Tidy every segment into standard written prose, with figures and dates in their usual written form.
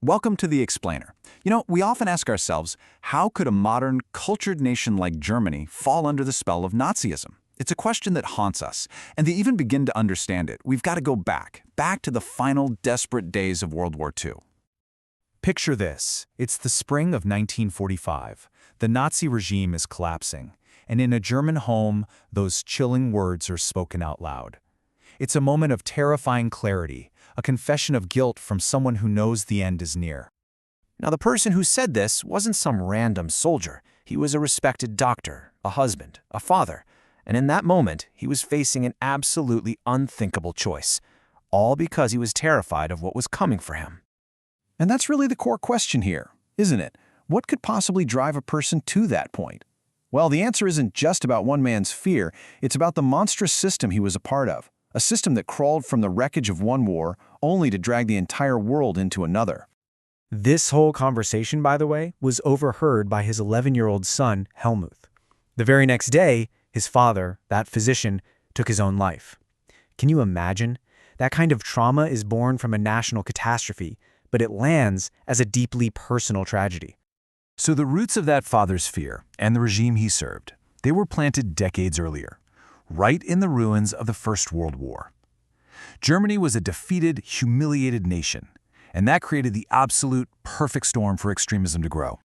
Welcome to The Explainer. We often ask ourselves, how could a modern, cultured nation like Germany fall under the spell of Nazism? It's a question that haunts us, and to even begin to understand it, we've got to go back to the final, desperate days of World War II. Picture this. It's the spring of 1945. The Nazi regime is collapsing, and in a German home, those chilling words are spoken out loud. It's a moment of terrifying clarity, a confession of guilt from someone who knows the end is near. Now, the person who said this wasn't some random soldier. He was a respected doctor, a husband, a father, and in that moment, he was facing an absolutely unthinkable choice, all because he was terrified of what was coming for him. And that's really the core question here, isn't it? What could possibly drive a person to that point? Well, the answer isn't just about one man's fear, it's about the monstrous system he was a part of, a system that crawled from the wreckage of one war only to drag the entire world into another. This whole conversation, by the way, was overheard by his 11-year-old son, Helmuth. The very next day, his father, that physician, took his own life. Can you imagine? That kind of trauma is born from a national catastrophe, but it lands as a deeply personal tragedy. So the roots of that father's fear and the regime he served, they were planted decades earlier, right in the ruins of the First World War. Germany was a defeated, humiliated nation, and that created the absolute perfect storm for extremism to grow.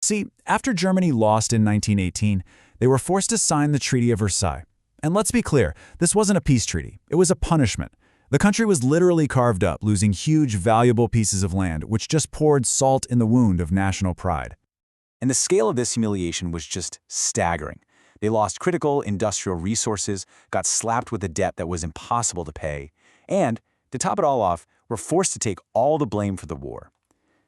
See, after Germany lost in 1918, they were forced to sign the Treaty of Versailles. And let's be clear, this wasn't a peace treaty. It was a punishment. The country was literally carved up, losing huge, valuable pieces of land, which just poured salt in the wound of national pride. And the scale of this humiliation was just staggering. They lost critical industrial resources, got slapped with a debt that was impossible to pay, and, to top it all off, were forced to take all the blame for the war.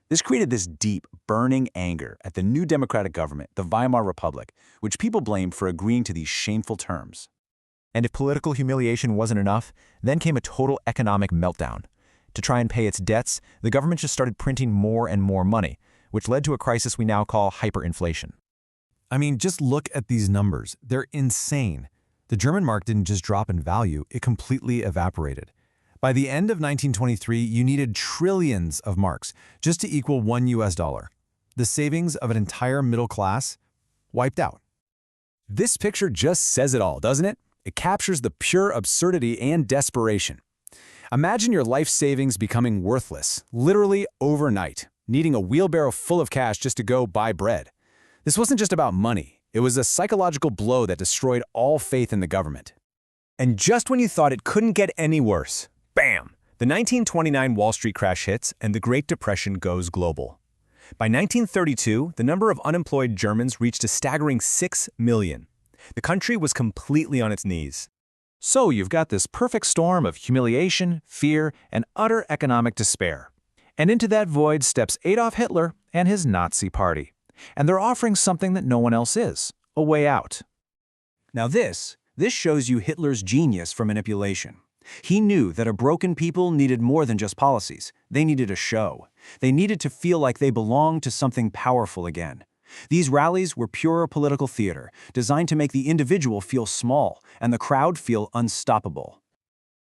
This created this deep, burning anger at the new democratic government, the Weimar Republic, which people blamed for agreeing to these shameful terms. And if political humiliation wasn't enough, then came a total economic meltdown. To try and pay its debts, the government just started printing more and more money, which led to a crisis we now call hyperinflation. I mean, just look at these numbers. They're insane. The German mark didn't just drop in value, it completely evaporated. By the end of 1923, you needed trillions of marks just to equal $1. The savings of an entire middle class wiped out. This picture just says it all, doesn't it? It captures the pure absurdity and desperation. Imagine your life savings becoming worthless, literally overnight, needing a wheelbarrow full of cash just to go buy bread. This wasn't just about money. It was a psychological blow that destroyed all faith in the government. And just when you thought it couldn't get any worse, bam! The 1929 Wall Street crash hits and the Great Depression goes global. By 1932, the number of unemployed Germans reached a staggering 6 million. The country was completely on its knees. So you've got this perfect storm of humiliation, fear, and utter economic despair. And into that void steps Adolf Hitler and his Nazi party. And they're offering something that no one else is, a way out. Now this shows you Hitler's genius for manipulation. He knew that a broken people needed more than just policies. They needed a show. They needed to feel like they belonged to something powerful again. These rallies were pure political theater, designed to make the individual feel small and the crowd feel unstoppable.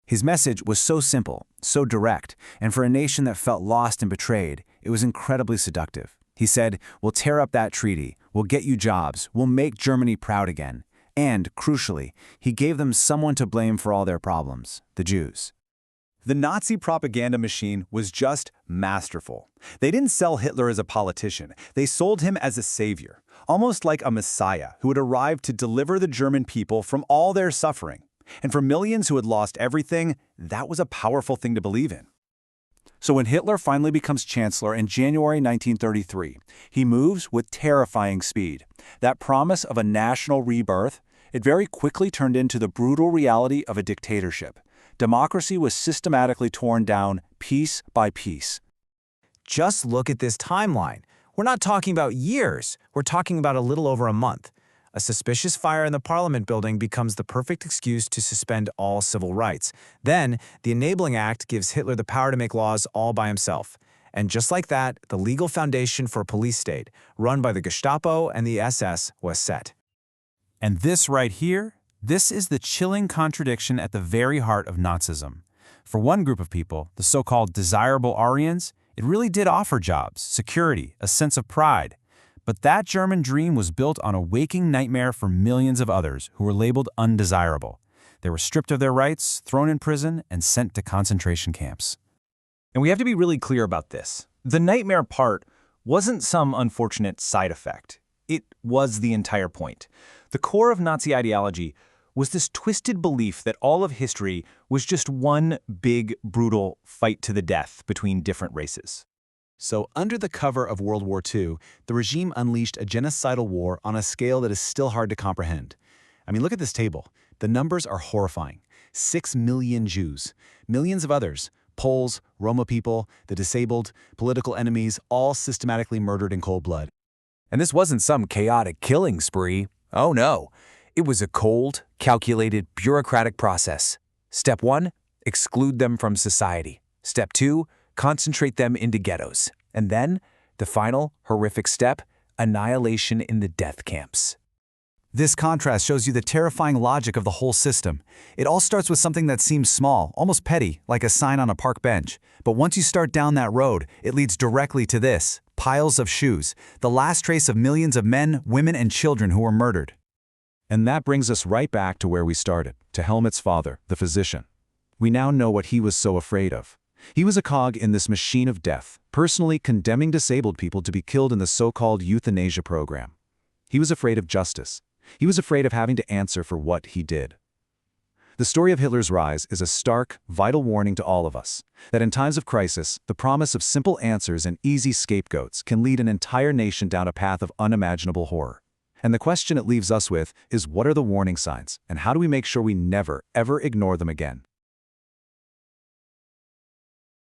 His message was so simple, so direct, and for a nation that felt lost and betrayed, it was incredibly seductive. He said, "We'll tear up that treaty, we'll get you jobs, we'll make Germany proud again." And, crucially, he gave them someone to blame for all their problems, the Jews. The Nazi propaganda machine was just masterful. They didn't sell Hitler as a politician, they sold him as a savior, almost like a messiah who had arrived to deliver the German people from all their suffering. And for millions who had lost everything, that was a powerful thing to believe in. So when Hitler finally becomes chancellor in January 1933, he moves with terrifying speed. That promise of a national rebirth, it very quickly turned into the brutal reality of a dictatorship. Democracy was systematically torn down piece by piece. Just look at this timeline. We're not talking about years. We're talking about a little over a month. A suspicious fire in the Parliament building becomes the perfect excuse to suspend all civil rights. Then, the Enabling Act gives Hitler the power to make laws all by himself. And just like that, the legal foundation for a police state, run by the Gestapo and the SS, was set. And this right here, this is the chilling contradiction at the very heart of Nazism. For one group of people, the so-called desirable Aryans, It really did offer jobs, security, a sense of pride. But that German dream was built on a waking nightmare for millions of others who were labeled undesirable. They were stripped of their rights, thrown in prison, and sent to concentration camps. And we have to be really clear about this. The nightmare part wasn't some unfortunate side effect. It was the entire point. The core of Nazi ideology was this twisted belief that all of history was just one big, brutal fight to the death between different races. So, under the cover of World War II, the regime unleashed a genocidal war on a scale that is still hard to comprehend. I mean, look at this table. The numbers are horrifying. 6 million Jews, millions of others, Poles, Roma people, the disabled, political enemies, all systematically murdered in cold blood. And this wasn't some chaotic killing spree. Oh no. It was a cold, calculated, bureaucratic process. Step 1, exclude them from society. Step 2, concentrate them into ghettos. And then, the final, horrific step, annihilation in the death camps. This contrast shows you the terrifying logic of the whole system. It all starts with something that seems small, almost petty, like a sign on a park bench. But once you start down that road, it leads directly to this: piles of shoes, the last trace of millions of men, women, and children who were murdered. And that brings us right back to where we started, to Helmut's father, the physician. We now know what he was so afraid of. He was a cog in this machine of death, personally condemning disabled people to be killed in the so-called euthanasia program. He was afraid of justice. He was afraid of having to answer for what he did. The story of Hitler's rise is a stark, vital warning to all of us, that in times of crisis, the promise of simple answers and easy scapegoats can lead an entire nation down a path of unimaginable horror. And the question it leaves us with is, what are the warning signs, and how do we make sure we never, ever ignore them again?